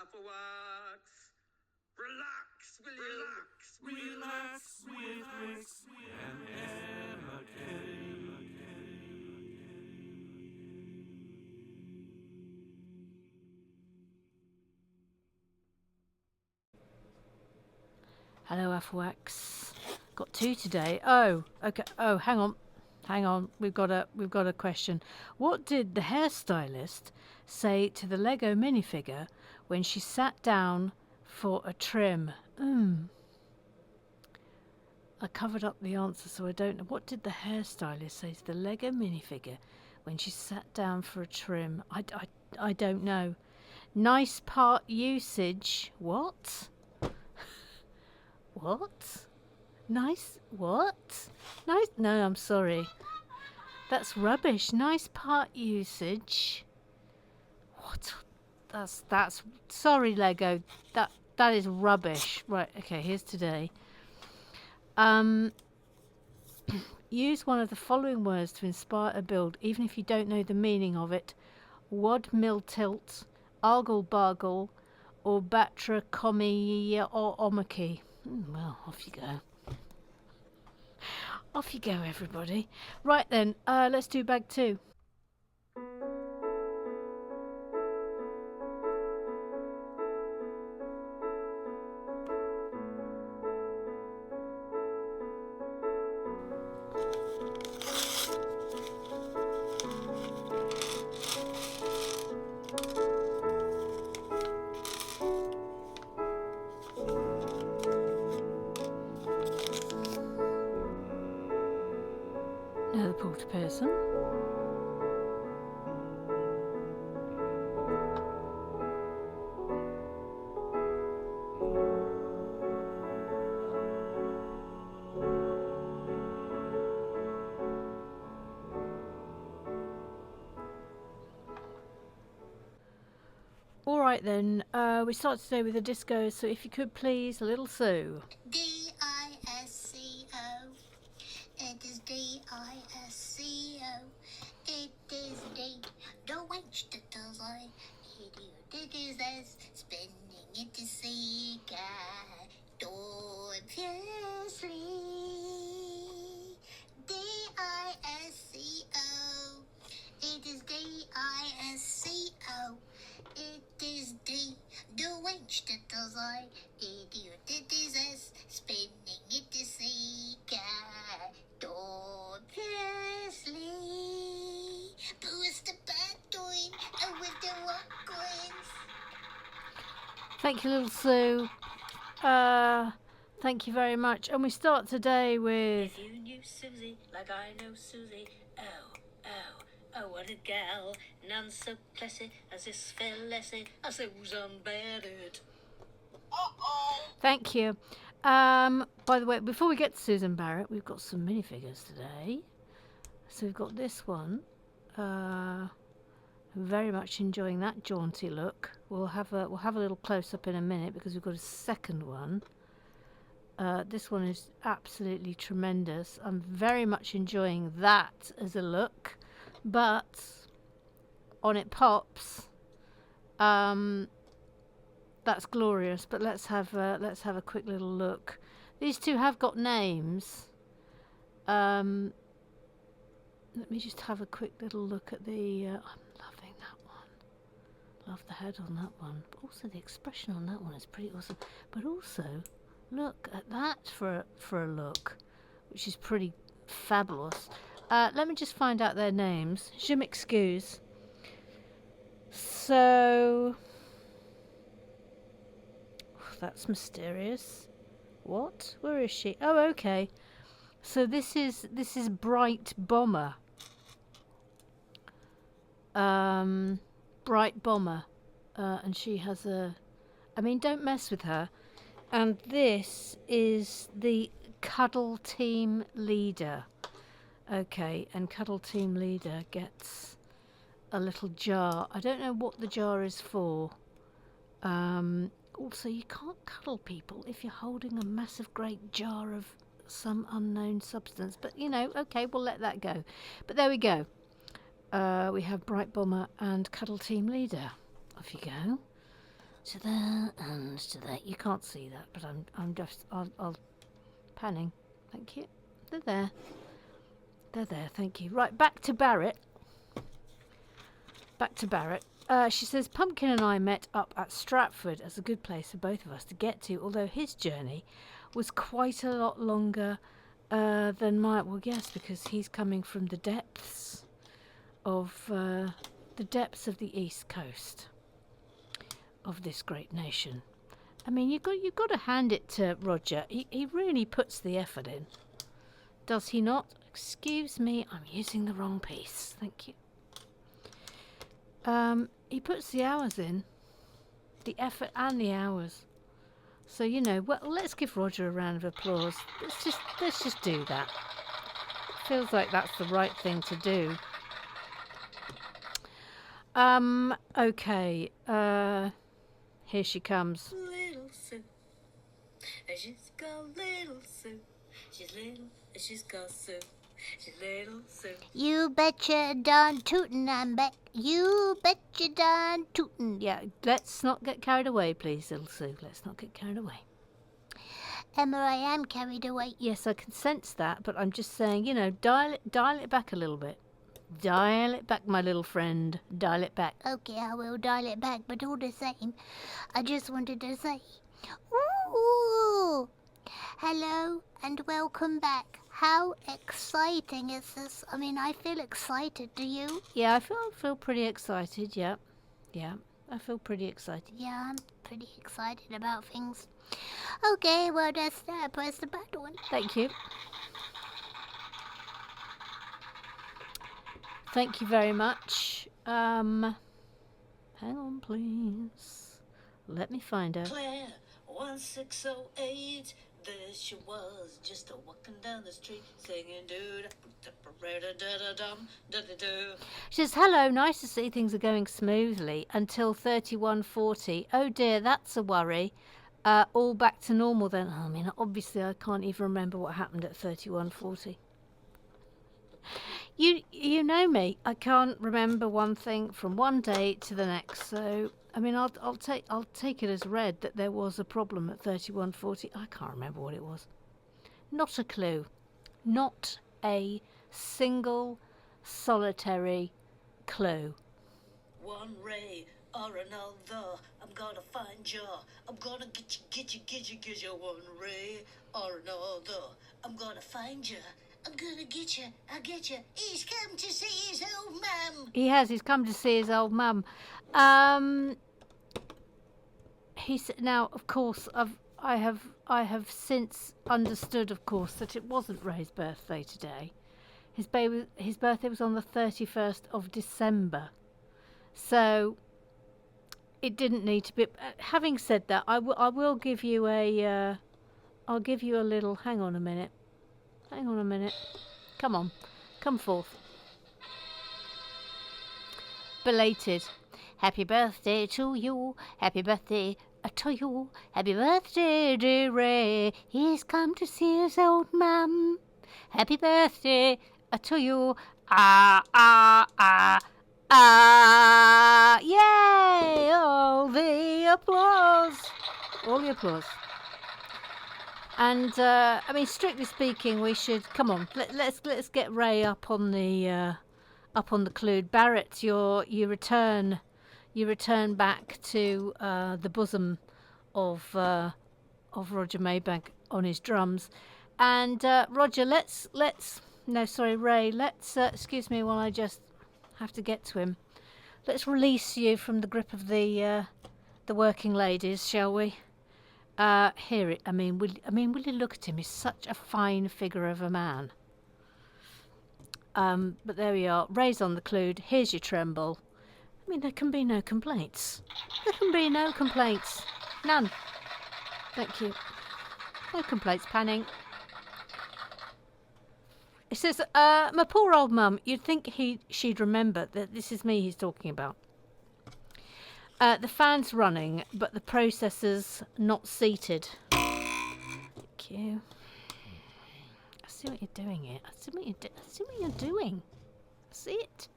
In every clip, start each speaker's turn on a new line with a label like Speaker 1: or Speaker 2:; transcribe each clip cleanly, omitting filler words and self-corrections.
Speaker 1: Afterwards, relax, will you?
Speaker 2: Relax with Rex and Emma Kelly.
Speaker 3: Hello, Afwax. Got two today. Oh, okay. Oh, hang on. We've got a question. What did the hairstylist say to the Lego minifigure when she sat down for a trim? I covered up the answer, so I don't know. What did the hairstylist say to the Lego minifigure when she sat down for a trim? I don't know. Nice part usage. What? What? Nice what? Nice? No, I'm sorry. That's rubbish. Nice part usage. What? That's sorry, Lego. That is rubbish. Right. Okay. Here's today. Use one of the following words to inspire a build, even if you don't know the meaning of it. Wad mill tilt, argle bargle, or batra comi or omaki. Well, off you go. Off you go, everybody. Right then, let's do bag two. Now the porter person. Alright then, we start today with a disco, so if you could please, Little Sue.
Speaker 4: D-I-S-C-O. It is D-I-S-C-O. It is D. Don't waste it as I it is as spending it to see guy. Don't fiercely. D-I-S-C-O. It is D-I-S-C-O. It is D. Don't waste it as I idiot. It is as spending it to see guy. Don't fiercely. Who's the bad doing with the rock coins?
Speaker 3: Thank you, Little Sue. Thank you very much. And we start today with...
Speaker 5: If you knew Susie like I know Susie, oh, oh, oh, what a gal. None so classy as this fair lassie, I say who's unbattered.
Speaker 3: Thank you. By the way, before we get to Susan Barrett, we've got some minifigures today. So we've got this one. Very much enjoying that jaunty look. We'll have a little close up in a minute because we've got a second one. This one is absolutely tremendous. I'm very much enjoying that as a look, but on it pops. That's glorious. But let's have a quick little look. These two have got names. Let me just have a quick little look at the. I'm loving that one. Love the head on that one. But also the expression on that one is pretty awesome. But also, look at that for a look, which is pretty fabulous. Let me just find out their names. Je m'excuse. So that's mysterious. What? Where is she? Oh, okay. So this is Bright Bomber. Bright Bomber, and she has a. I mean, don't mess with her. And this is the Cuddle Team Leader. Okay, and Cuddle Team Leader gets a little jar. I don't know what the jar is for. Also, you can't cuddle people if you're holding a massive great jar of some unknown substance. But, you know, okay, we'll let that go. But there we go. We have Bright Bomber and Cuddle Team Leader. Off you go. to there and to there. You can't see that, but I'll panning. Thank you. They're there. They're there. Thank you. Right, back to Barrett. She says, Pumpkin and I met up at Stratford as a good place for both of us to get to, although his journey was quite a lot longer than mine. Well, yes, because he's coming from the depths of the east coast of this great nation. I mean, you've got to hand it to Roger. He really puts the effort in. Does he not? Excuse me, I'm using the wrong piece. Thank you. He puts the hours in, the effort and the hours. So well, let's give Roger a round of applause. Let's just do that. Feels like that's the right thing to do. Okay. Here she comes.
Speaker 5: Little Sue, she's got little Sue. She's little, she's got Sue. She's little Sue.
Speaker 4: You betcha darn tootin' I'm back. You betcha darn tootin'.
Speaker 3: Yeah, let's not get carried away, please, little Sue. Let's not get carried away.
Speaker 4: Emma, I am carried away.
Speaker 3: Yes, I can sense that, but I'm just saying, dial it back a little bit. Dial it back, my little friend. Dial it back.
Speaker 4: Okay, I will dial it back, but all the same, I just wanted to say, ooh, hello and welcome back. How exciting is this? I mean, I feel excited. Do you?
Speaker 3: Yeah, I feel pretty excited. Yeah, I feel pretty excited.
Speaker 4: Yeah, I'm pretty excited about things. Okay, well, just press the button.
Speaker 3: Thank you. Thank you very much. Hang on, please. Let me find her.
Speaker 5: Claire, 1608. There she was, just walking down the street, singing
Speaker 3: She says, hello, nice to see things are going smoothly until 3140. Oh dear, that's a worry. All back to normal then. I mean, obviously I can't even remember what happened at 3140. You know me. I can't remember one thing from one day to the next. So I mean, I'll take it as read that there was a problem at 3140. I can't remember what it was. Not a clue. Not a single solitary clue.
Speaker 5: One ray or another, I'm gonna find you. I'm gonna get you. One ray or another, I'm gonna find you. I'm gonna get you. I'll get you. He's come to see his old mum.
Speaker 3: He has. He's come to see his old mum. Now, of course, I have since understood, of course, that it wasn't Ray's birthday today. His birthday was on the 31st of December, so it didn't need to be. Having said that, I will give you a. I'll give you a little. Hang on a minute. Come on. Come forth. Belated. Happy birthday to you. Happy birthday to you. Happy birthday, dear Ray. He's come to see his old mum. Happy birthday to you. Yay! All the applause. And I mean, strictly speaking, we should come on. Let's get Ray up on the Clued. Barrett, you return back to the bosom of Roger Maybank on his drums. And Roger, Ray, let's excuse me while I just have to get to him. Let's release you from the grip of the working ladies, shall we? Will you look at him? He's such a fine figure of a man. But there we are. Ray's on the Clued. Here's your tremble. I mean, there can be no complaints. None. Thank you. No complaints, Panning. It says, my poor old mum, you'd think she'd remember that this is me he's talking about. The fan's running, but the processor's not seated. Thank you. I see what you're doing here. I see what you're doing. I see it.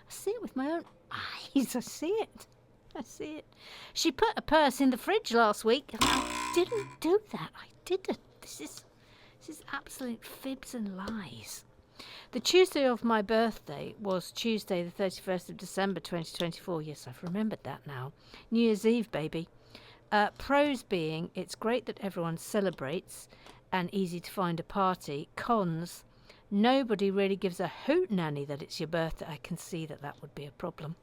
Speaker 3: I see it with my own eyes. I see it. I see it. She put a purse in the fridge last week. I didn't do that. I didn't. This is absolute fibs and lies. The Tuesday of my birthday was Tuesday the 31st of December 2024. Yes, I've remembered that now. New Year's Eve, baby. Pros being, it's great that everyone celebrates and easy to find a party. Cons, nobody really gives a hoot nanny that it's your birthday. I can see that would be a problem.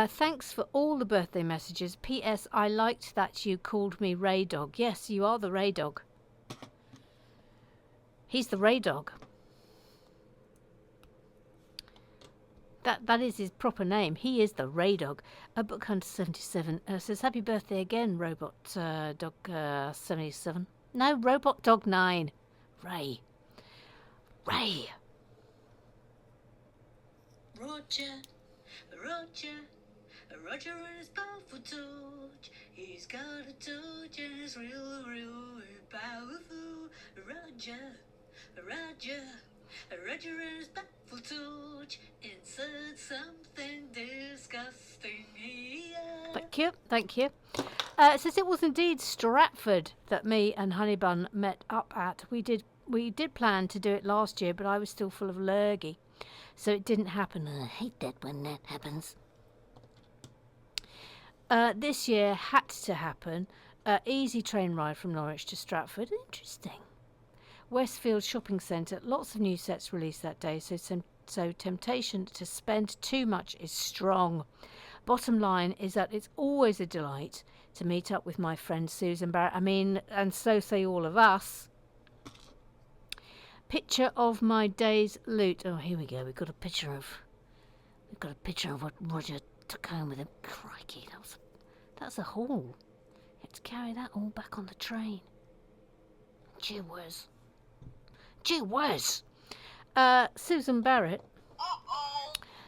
Speaker 3: Thanks for all the birthday messages. P.S. I liked that you called me Ray Dog. Yes, you are the Ray Dog. He's the Ray Dog. That is his proper name. He is the Ray Dog. Book Hunter 77 says happy birthday again, Robot Dog 77. No, Robot Dog 9. Ray.
Speaker 5: Roger and his powerful torch. He's got a torch and it's real powerful. Roger and his powerful torch. Insert something disgusting here.
Speaker 3: Thank you. It says it was indeed Stratford that me and Honeybun met up at. We did plan to do it last year, but I was still full of lurgy, so it didn't happen. And I hate that when that happens. This year had to happen. Easy train ride from Norwich to Stratford. Interesting. Westfield Shopping Centre. Lots of new sets released that day, so temptation to spend too much is strong. Bottom line is that it's always a delight to meet up with my friend Susan Barrett. I mean, and so say all of us. Picture of my day's loot. Oh, here we go. We've got a picture of what Roger took home with him. Crikey, that's a haul. You have to carry that all back on the train. Gee whiz. Susan Barrett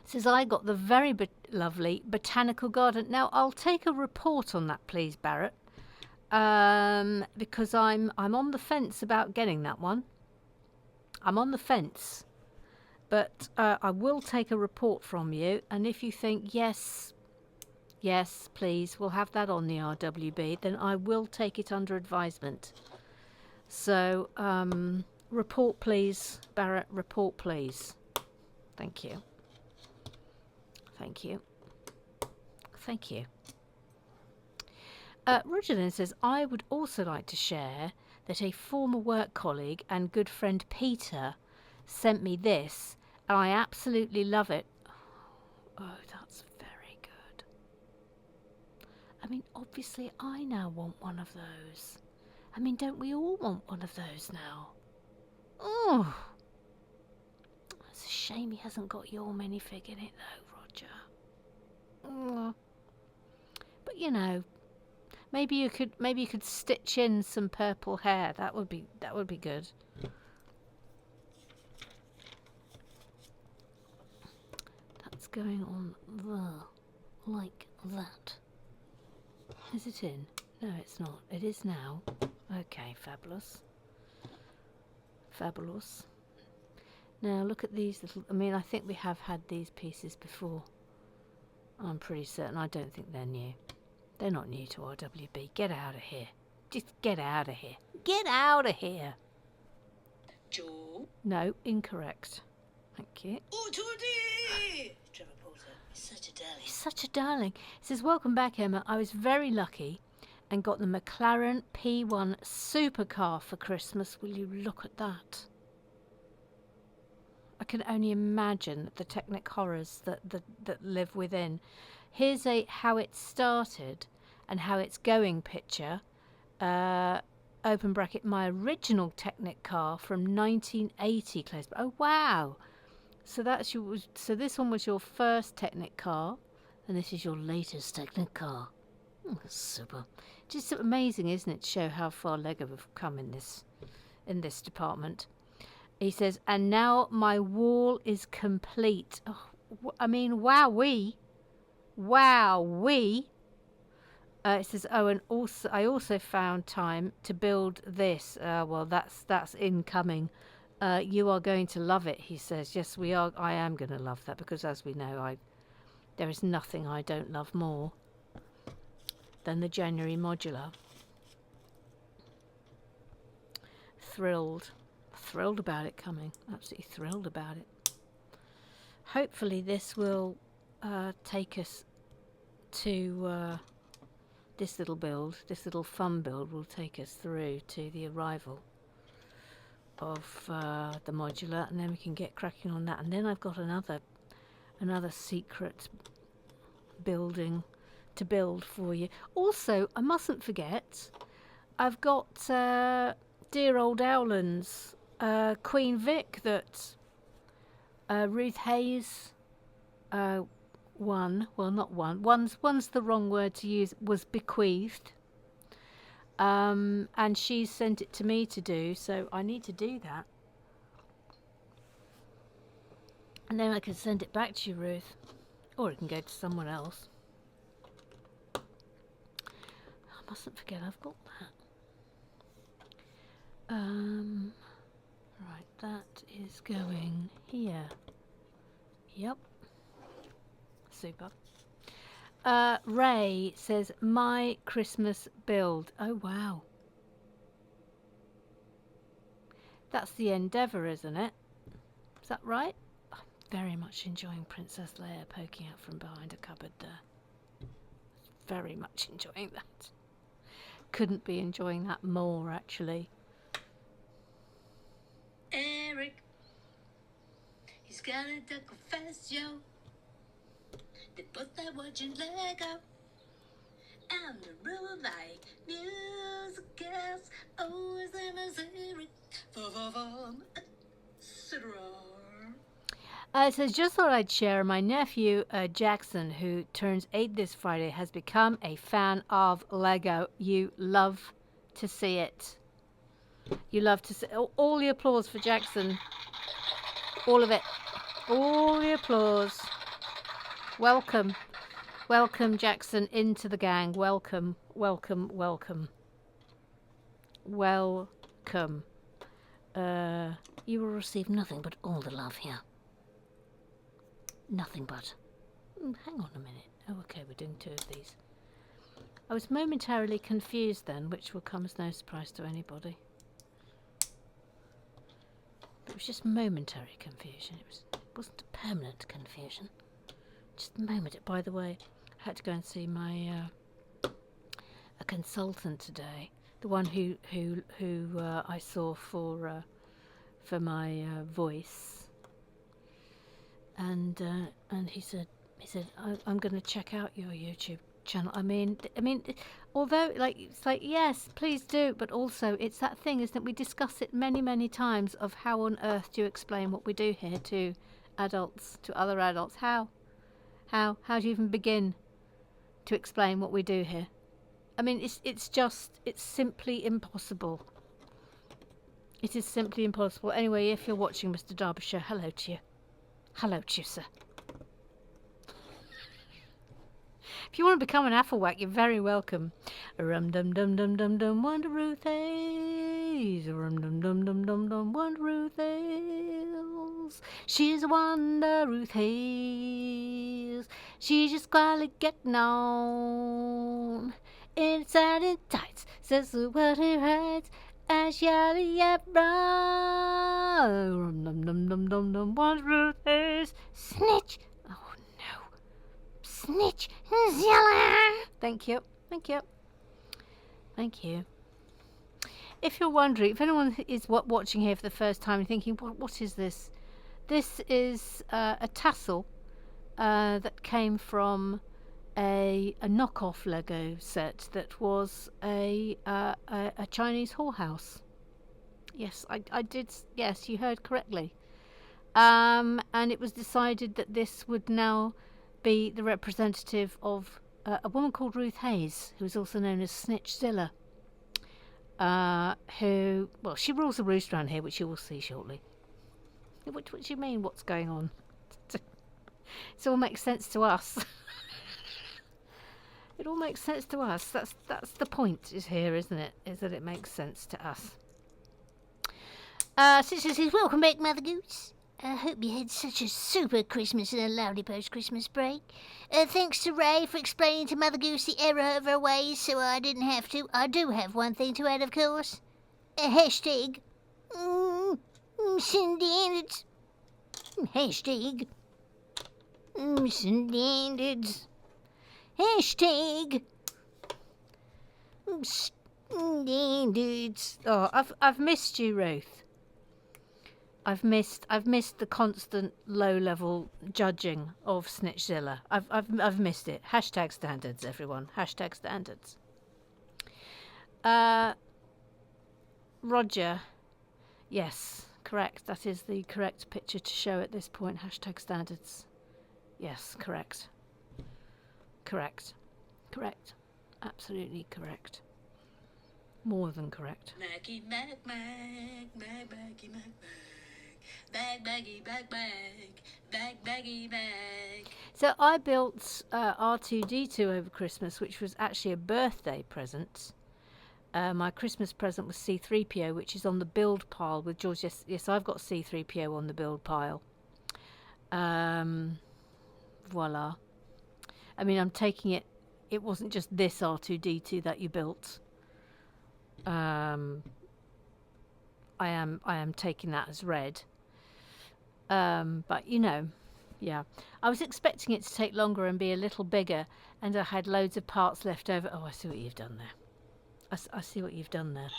Speaker 3: says I got the very lovely botanical garden. Now I'll take a report on that, please, Barrett, because I'm on the fence about getting that one. I'm on the fence, but I will take a report from you, and if you think yes, please, we'll have that on the RWB, then I will take it under advisement. So, report please, Barrett, report please. Thank you. Roger then says, I would also like to share that a former work colleague and good friend Peter sent me this, and I absolutely love it. Oh, that's very good. I mean, obviously I now want one of those. I mean, don't we all want one of those now? Oh, it's a shame he hasn't got your minifig in it though, Roger. Oh. But you know, maybe you could stitch in some purple hair. That would be good. That's going on there, like that. Is it in? No, it's not. It is now. Okay, fabulous. Now look at these little. I mean, I think we have had these pieces before. I'm pretty certain. I don't think they're new. They're not new to RWB. Get out of here. Just get out of here. Get out of here.
Speaker 5: Joe?
Speaker 3: No, incorrect. Thank you.
Speaker 5: Oh, Jordy! Trevor Porter. He's such a darling.
Speaker 3: He's such a darling. He says, welcome back, Emma. I was very lucky and got the McLaren P1 supercar for Christmas. Will you look at that? I can only imagine the Technic horrors that live within. Here's a how it started and how it's going picture. Open bracket, my original Technic car from 1980. Close. Oh wow! So this one was your first Technic car, and this is your latest Technic car. Oh, that's super. Just amazing, isn't it, to show how far Lego have come in this department. He says, and now my wall is complete. Oh, I mean, wowee. It says, oh, and also I also found time to build this. Well, that's incoming. You are going to love it, he says. Yes, we are. I am going to love that because, as we know, There is nothing I don't love more than the January modular. Thrilled about it coming. Absolutely thrilled about it. Hopefully this will take us to this little build, this little fun build will take us through to the arrival of the modular, and then we can get cracking on that. And then I've got another secret building to build for you. Also, I mustn't forget, I've got dear old Owlan's Queen Vic that Ruth Hayes one's the wrong word to use, was bequeathed, and she sent it to me to do, so I need to do that, and then I can send it back to you, Ruth, or it can go to someone else. I mustn't forget I've got that. Right, that is going here. Yep. Super. Ray says, my Christmas build. Oh, wow. That's the Endeavour, isn't it? Is that right? I'm very much enjoying Princess Leia poking out from behind a cupboard there. Very much enjoying that. Couldn't be enjoying that more, actually.
Speaker 5: Eric, he's got a confession. They both like watching Lego. I'm the rule like musicals. Always in a series.
Speaker 3: It says, just thought I'd share my nephew Jackson, who turns 8 this Friday, has become a fan of Lego. You love to see it. You love to see all the applause for Jackson. All of it. All the applause. Welcome. Welcome, Jackson, into the gang. Welcome, welcome, welcome. Welcome. You will receive nothing but all the love here. Nothing but. Hang on a minute. Oh, okay, we're doing 2 of these. I was momentarily confused then, which will come as no surprise to anybody. It was just momentary confusion. It wasn't a permanent confusion. Just a moment. By the way, I had to go and see my a consultant today. The one who I saw for my voice. And he said I'm going to check out your YouTube channel. I mean, although it's like yes, please do, but also it's that thing, isn't it? We discuss it many times of how on earth do you explain what we do here to adults, to other adults? How do you even begin to explain what we do here? I mean, it's simply impossible. It is simply impossible. Anyway, if you're watching Mr. Derbyshire, hello to you. Hello to you, sir. If you want to become an Afflewack, you're very welcome. Rum dum dum dum dum dum, Wonder Ruth Hayes. Rum dum dum dum dum dum, Wonder Ruth Hayes. She's a wonder, Ruth Hayes. She's just quietly getting on. Inside in tights, says the word he writes. And Shelly Rum dum dum dum dum dum, Wonder Ruth Hayes. Snitch. Oh no. Snitch. Thank you. Thank you. Thank you. If you're wondering, if anyone is watching here for the first time and thinking, what is this? This is a tassel that came from a knockoff Lego set that was a Chinese whorehouse. Yes, I did. Yes, you heard correctly. And it was decided that this would now be the representative of a woman called Ruth Hayes, who is also known as Snitchzilla. Who, well, she rules the roost around here, which you will see shortly. What do you mean? What's going on? It all makes sense to us. It all makes sense to us. That's the point is here, isn't it? Is that it makes sense to us. Sister says, welcome back, Mother Goose.
Speaker 4: I hope you had such a super Christmas and a lovely post-Christmas break. Thanks to Ray for explaining to Mother Goose the error of her ways so I didn't have to. I do have one thing to add, of course. Hashtag. Standards. Hashtag. Standards. Hashtag. Standards.
Speaker 3: Oh, I've missed you, Ruth. I've missed the constant low-level judging of Snitchzilla. I've missed it. Hashtag standards, everyone. Hashtag standards. Roger. Yes, correct. That is the correct picture to show at this point. Hashtag standards. Yes, correct. Correct. Correct. Absolutely correct. More than correct.
Speaker 5: Maggie, Mag, Mag, Mag, Maggie, Mag, Mag. Bag, baggy, bag, bag, bag, baggy, bag.
Speaker 3: So I built R2D2 over Christmas, which was actually a birthday present. My Christmas present was C3PO, which is on the build pile with George. Yes, I've got C3PO on the build pile. Voila. I mean, I'm taking it. It wasn't just this R2D2 that you built. I am taking that as read. But you know, yeah. I was expecting it to take longer and be a little bigger, and I had loads of parts left over. Oh, I see what you've done there. I see what you've done there.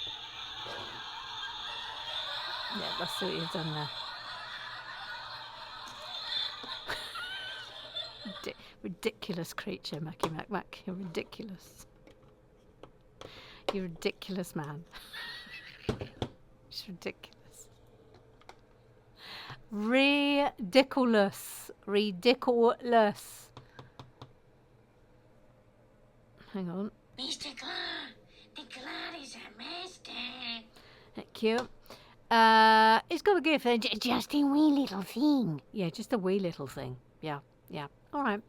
Speaker 3: Yeah, I see what you've done there. Ridiculous creature, Mackie Mac Mac. You're ridiculous. You're a ridiculous man. It's ridiculous. Ridiculous. Ridiculous. Hang on.
Speaker 4: Mr. Claw, the Claw is a master.
Speaker 3: Thank you. It's got a gift.
Speaker 4: Just a wee little thing.
Speaker 3: Yeah, just a wee little thing. Yeah, yeah. All right.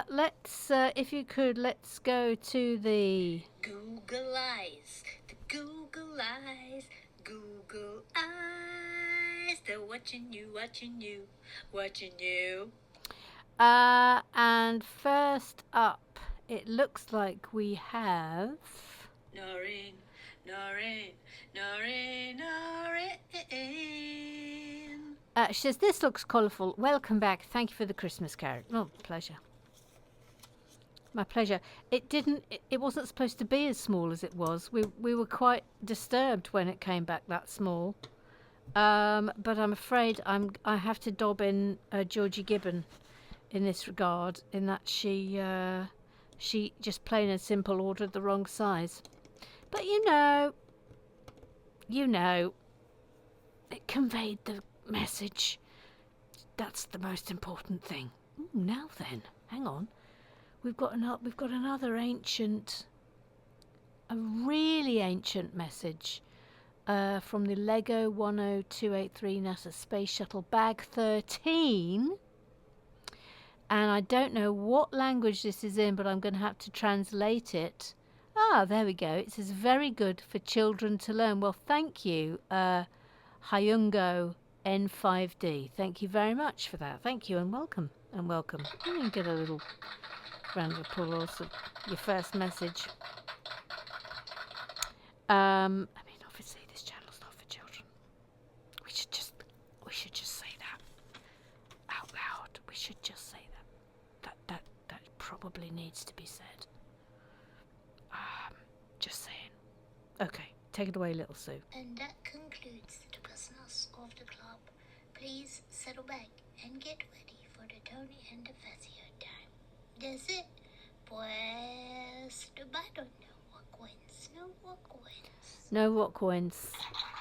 Speaker 3: Let's, if you could, let's go to the
Speaker 5: Google eyes, the Google eyes, Google eyes. They're watching you, watching you, watching you.
Speaker 3: and first up, it looks like we have.
Speaker 5: Noreen, Noreen, Noreen, Noreen.
Speaker 3: She says, this looks colourful. Welcome back. Thank you for the Christmas card. Oh, pleasure. My pleasure. It wasn't supposed to be as small as it was. We were quite disturbed when it came back that small. But I'm afraid I have to dob in Georgie Gibbon in this regard, in that she just plain and simple ordered the wrong size. But you know, it conveyed the message. That's the most important thing. Ooh, now then, hang on. We've got another ancient, a really ancient message from the Lego 10283 NASA Space Shuttle Bag 13. And I don't know what language this is in, but I'm going to have to translate it. Ah, there we go. It says, very good for children to learn. Well, thank you, Hyungo N5D. Thank you very much for that. Thank you and welcome. And welcome. You can get a little round of applause of your first message. I mean, obviously this channel's not for children. We should just say that out loud. We should just say that. That probably needs to be said. Just saying. Okay, take it away, little Sue.
Speaker 4: And that concludes the business of the club. Please settle back and get ready for the Tony and the Fazio time. That's it. Pues, I don't know what coins. No what coins.
Speaker 3: No rock coins.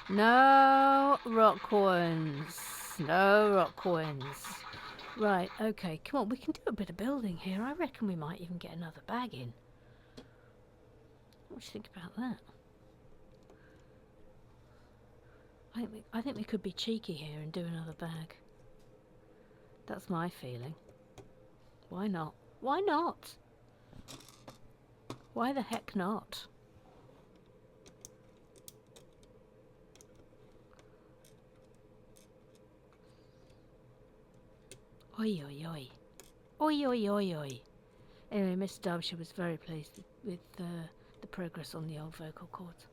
Speaker 3: No rock coins. No rock coins. Right, okay, come on, we can do a bit of building here. I reckon we might even get another bag in. What do you think about that? I think we could be cheeky here and do another bag. That's my feeling. Why not? Why not? Why the heck not? Oi, oi, oi. Oi, oi, oi, oi. Anyway, Miss Derbyshire was very pleased with the progress on the old vocal cords.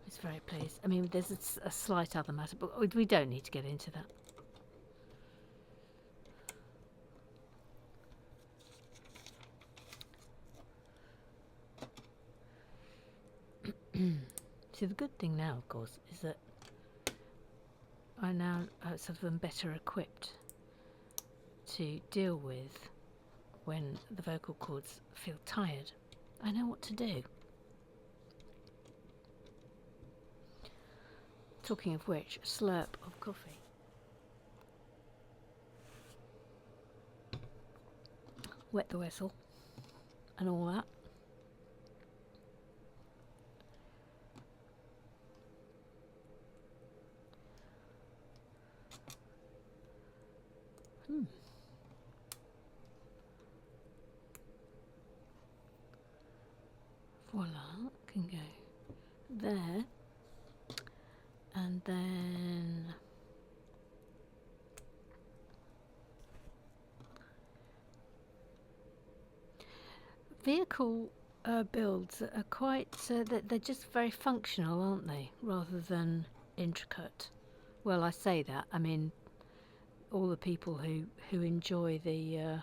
Speaker 3: He's very pleased. I mean, there's a slight other matter, but we don't need to get into that. See, the good thing now, of course, is that I now sort of am better equipped to deal with when the vocal cords feel tired. I know what to do. Talking of which, a slurp of coffee. Wet the whistle and all that. Voila, can go there, and then vehicle builds are quite, they're just very functional, aren't they, rather than intricate. Well, I say that, I mean, all the people who enjoy the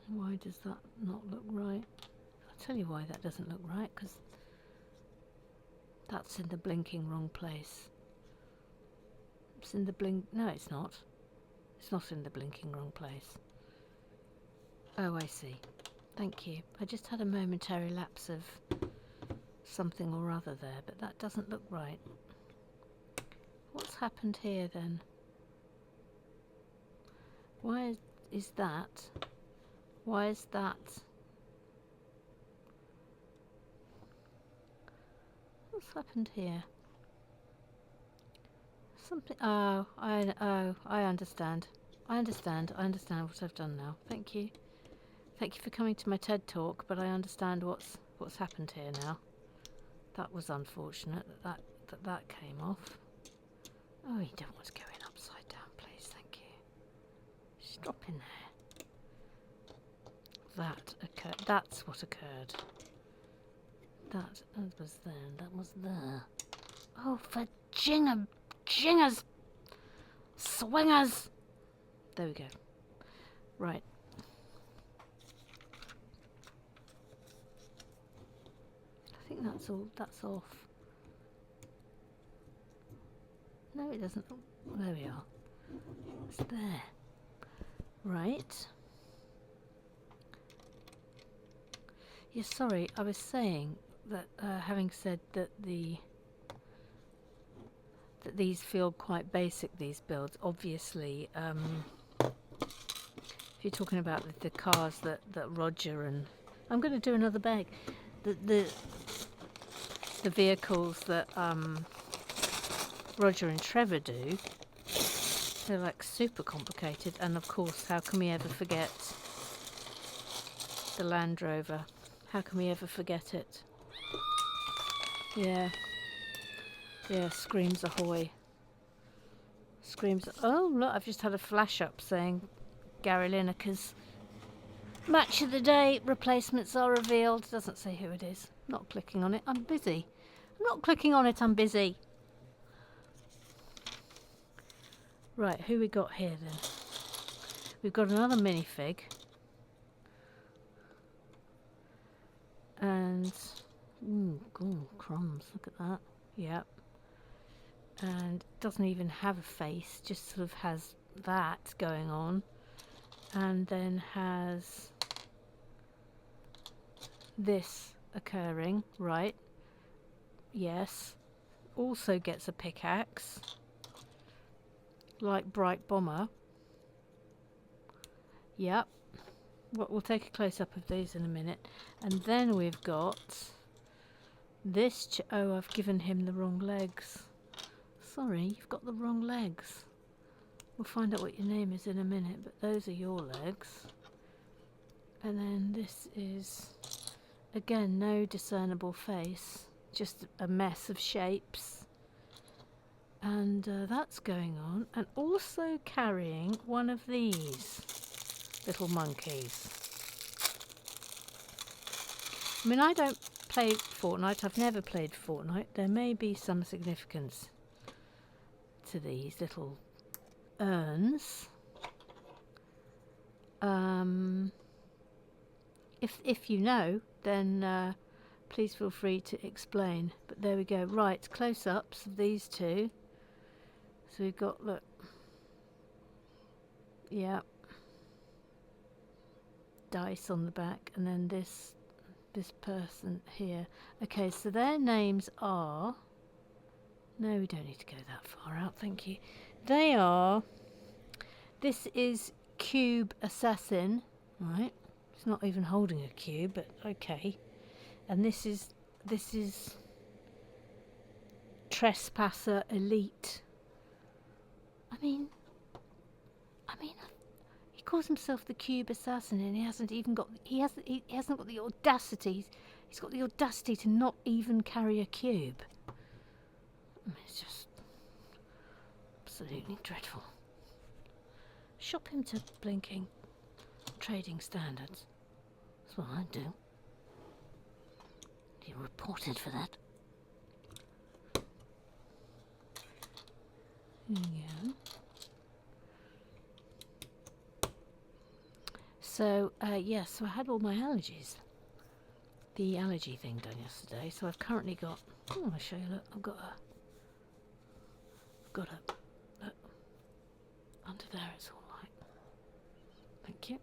Speaker 3: why does that not look right? I'll tell you why that doesn't look right, because that's in the blinking wrong place. It's in the no, it's not. It's not in the blinking wrong place. Oh, I see. Thank you. I just had a momentary lapse of something or other there, but that doesn't look right. What's happened here then? Why is that? Why is that? What's happened here? Something. Oh, I understand. I understand what I've done now. Thank you. Thank you for coming to my TED talk, but I understand what's happened here now. That was unfortunate that came off. Oh, you don't want to go in upside down, please. Thank you. Just drop in there. That occurred. That's what occurred. That was there. That was there. Oh, for jingers, swingers. There we go. Right. I think that's all. That's off. No, it doesn't. Oh, there we are. It's there. Right. Yes, sorry, I was saying that having said that that these feel quite basic, these builds, obviously, if you're talking about the cars that Roger and... I'm going to do another bag. The vehicles that Roger and Trevor do, they're like super complicated, and of course, how can we ever forget the Land Rover? How can we ever forget it? Yeah. Yeah, screams ahoy. Screams... Oh, look, I've just had a flash up saying Gary Lineker's match of the day replacements are revealed. Doesn't say who it is. Not clicking on it. I'm busy. I'm not clicking on it. I'm busy. Right, who we got here then? We've got another minifig. And... Ooh, crumbs. Look at that. Yep. And doesn't even have a face, just sort of has that going on, and then has this occurring, right? Yes. Also gets a pickaxe, like Bright Bomber. Yep. We'll take a close-up of these in a minute. And then we've got this... oh, I've given him the wrong legs. Sorry, you've got the wrong legs. We'll find out what your name is in a minute, but those are your legs. And then this is, again, no discernible face, just a mess of shapes. And that's going on. And also carrying one of these little monkeys. I mean, I don't play Fortnite. I've never played Fortnite. There may be some significance to these little urns. If you know, then please feel free to explain. But there we go. Right, close-ups of these two. So we've got, look. Yeah. Dice on the back, and then this person here. Okay, so their names are... No, we don't need to go that far out, thank you. They are... This is Cube Assassin, right? It's not even holding a cube, but okay. And this is Trespasser Elite. I mean, he calls himself the Cube Assassin, and he hasn't got the audacity. He's got the audacity to not even carry a cube. I mean, it's just absolutely dreadful. Shop him to blinking trading standards. That's what I'd do. You're reported for that. Yeah. So, yes, so I had all my allergies. The allergy thing done yesterday. So I've currently got... Oh, I'll show you, look. I've got a... Look. Under there, it's all right. Thank you.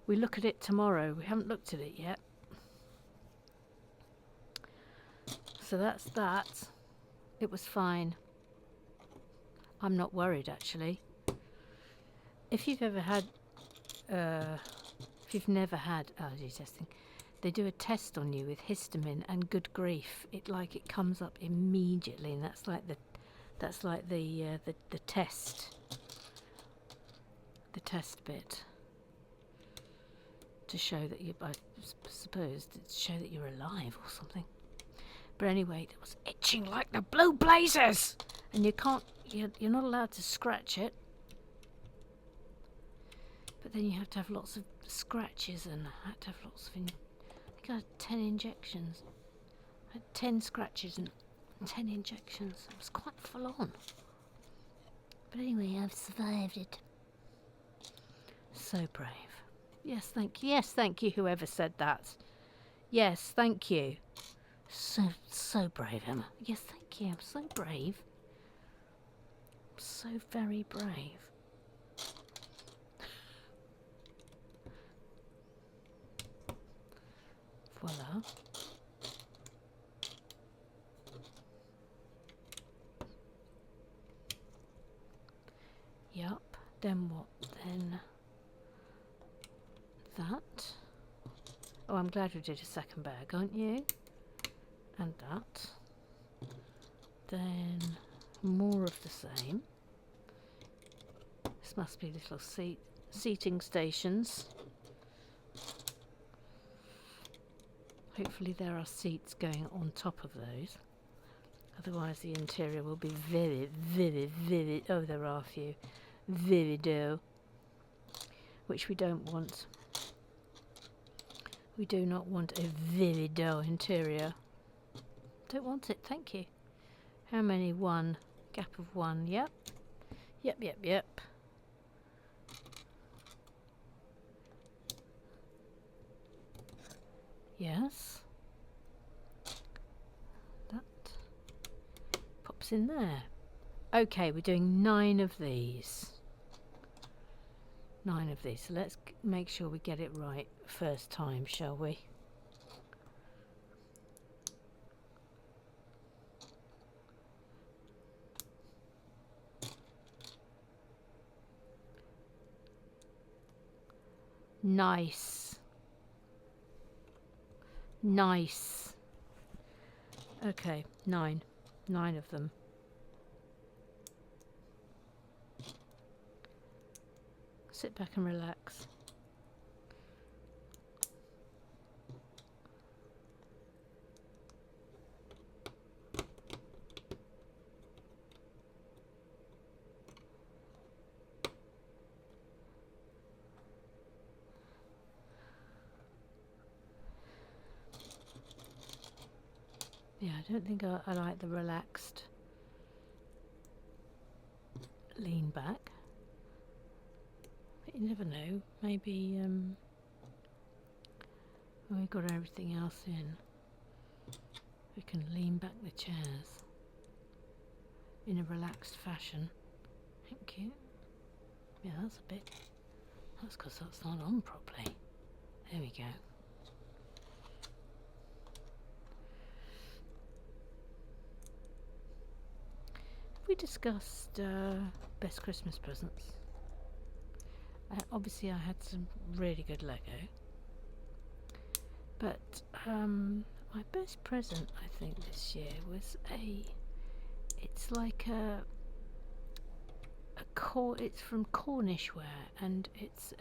Speaker 3: We look at it tomorrow. We haven't looked at it yet. So that's that. It was fine. I'm not worried, actually. If you've ever had... if you've never had allergy testing, they do a test on you with histamine, and good grief, it comes up immediately, and that's like the test. The test bit. To show that you, I suppose, to show that you're alive or something. But anyway, it was itching like the blue blazes, and you're not allowed to scratch it. But then you have to have lots of scratches, and I had to have lots of. I think I had 10 injections. I had 10 scratches and 10 injections. It was quite full on. But anyway, I've survived it. So brave. Yes, thank you. Yes, thank you, whoever said that. Yes, thank you. So brave, Emma. Yes, thank you. I'm so brave. I'm so very brave. Voila. Yup. Then what? Then that. Oh, I'm glad we did a second bag, aren't you? And that. Then more of the same. This must be little seating stations. Hopefully there are seats going on top of those. Otherwise the interior will be very, very, very... Oh, there are a few. Very dull. Which we don't want. We do not want a very dull interior. Don't want it, thank you. How many? 1. Gap of 1, yep. Yep. Yes. That pops in there. Okay, we're doing 9 of these. 9 of these. So let's make sure we get it right first time, shall we? Nice. Okay, 9 of them. Sit back and relax. Yeah, I don't think I like the relaxed lean back. But you never know. Maybe when we've got everything else in, we can lean back the chairs in a relaxed fashion. Thank you. Yeah, that's a bit. That's because that's not on properly. There we go. We discussed best Christmas presents. Obviously, I had some really good Lego, but my best present, I think, this year was it's like it's from Cornish ware, and it's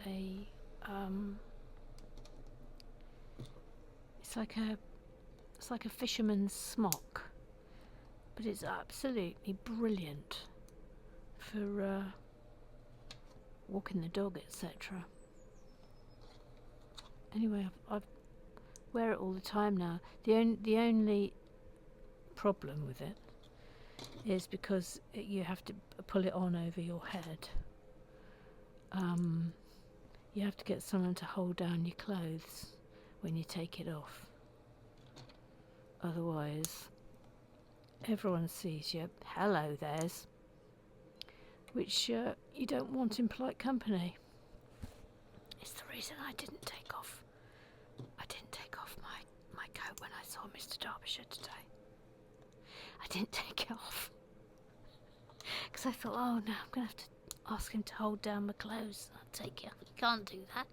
Speaker 3: it's like a fisherman's smock, but it's absolutely brilliant for walking the dog, etc. Anyway, I wear it all the time now. The only problem with it is because you have to pull it on over your head. You have to get someone to hold down your clothes when you take it off. Otherwise, everyone sees you. Hello, there's. Which you don't want in polite company. It's the reason I didn't take off. I didn't take off my coat when I saw Mr. Derbyshire today. I didn't take it off. Because I thought, oh no, I'm going to have to ask him to hold down my clothes. I'll take it off. You can't do that.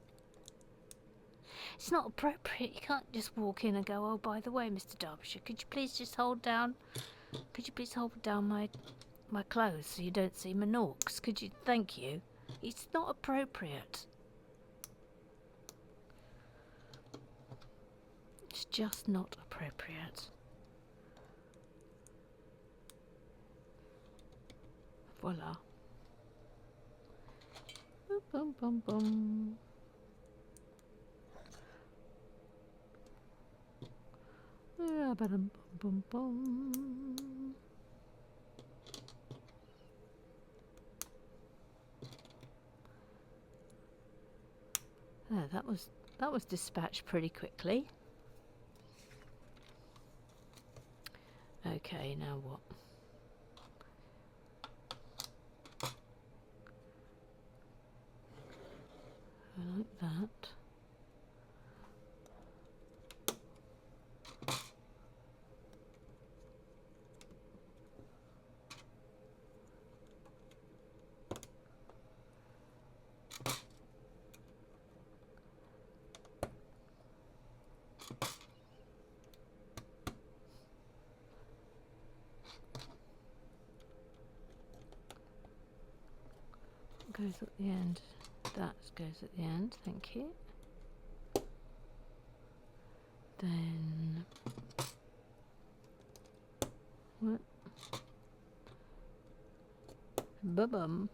Speaker 3: It's not appropriate. You can't just walk in and go, oh, by the way, Mr. Derbyshire, could you please just hold down my clothes so you don't see my norks? Could you? Thank you. It's not appropriate. It's just not appropriate. Voila. Boom, boom, boom, boom. Yeah, boom, boom, boom. Oh, that was dispatched pretty quickly. Okay, now what? I like that. Goes at the end. That goes at the end, thank you. Then what? Ba-bum.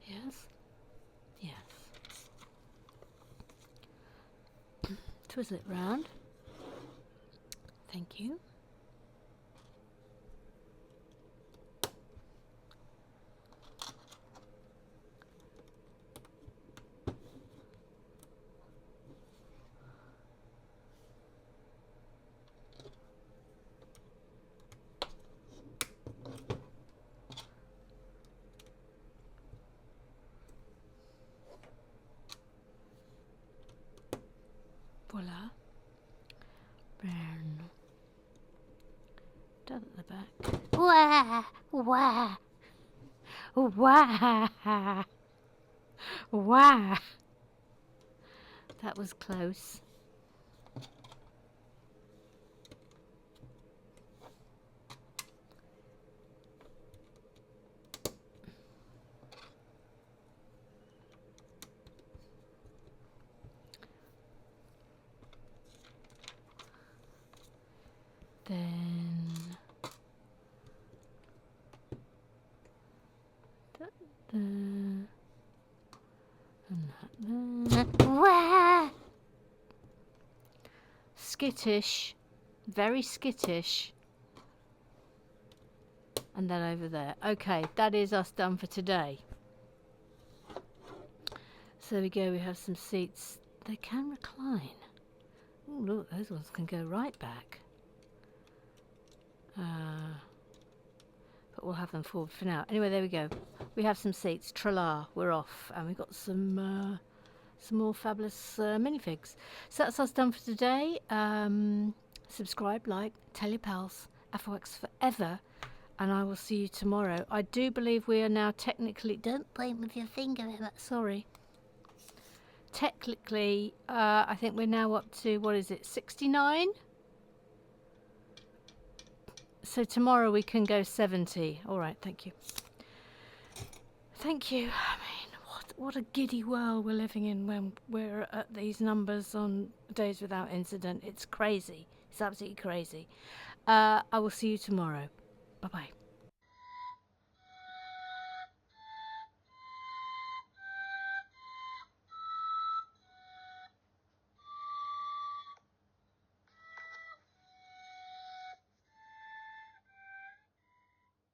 Speaker 3: Yes. Yes. Twizzle it round. Thank you. Voila. Burn. Down at the back. Wah! Wah! Wah! Wah! That was close. Wah! Skittish, very skittish. And then over there. Okay, that is us done for today. So there we go, we have some seats. They can recline. Oh, look, those ones can go right back. But we'll have them forward for now. Anyway, there we go. We have some seats. Tra-la, we're off. And we've got some more fabulous minifigs. So that's us done for today. Subscribe, like, tell your pals. AfroX forever. And I will see you tomorrow. I do believe we are now technically... Don't point with your finger, Emma. Sorry. Technically, I think we're now up to, what is it, 69? So tomorrow we can go 70. All right, thank you. Thank you. I mean, what a giddy world we're living in when we're at these numbers on Days Without Incident. It's crazy. It's absolutely crazy. I will see you tomorrow. Bye-bye.